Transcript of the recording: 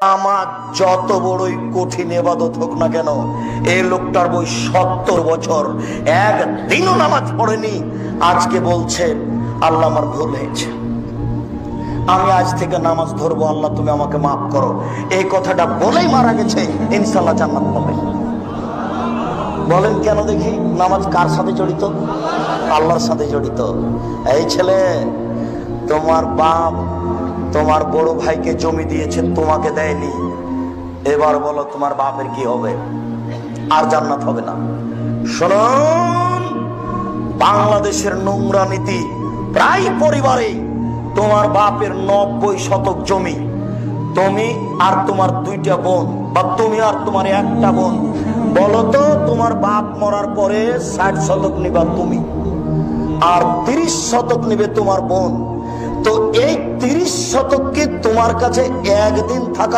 আমার যত বড়ই কঠিন ইবাদত হোক না কেন, এই লোকটার বই 70 বছর একদিনও নামাজ পড়েনি, আজকে বলছে আল্লাহ আমার ভুল হয়েছে, আমি আজ থেকে নামাজ ধরবো, আল্লাহ তুমি আমাকে মাফ করো। এই কথাটা বলেই মারা গেছে, ইনশাআল্লাহ জান্নাত পাবে। বলেন কেন দেখি? নামাজ কার সাথে জড়িত? আল্লাহর সাথে জড়িত। এই ছেলে, তোমার বাপ তোমার বড় ভাইকে জমি দিয়েছে, তোমাকে দেয়নি, এবার বলো তোমার বাপের কি হবে? আর জান্নাত হবে না। শুনুন, বাংলাদেশের নোংরা নীতি, প্রায় পরিবারে তোমার বাপের 90 শতক জমি, তুমি আর তোমার 2টা বোন, বা তুমি আর তোমার 1টা বোন, বলো তো তোমার বাপ মরার পরে 60 শতক নিবা তুমি, আর 30 শতক নিবে তোমার বোন। তো এই 30 শতক কি তোমার কাছে একদিন থাকা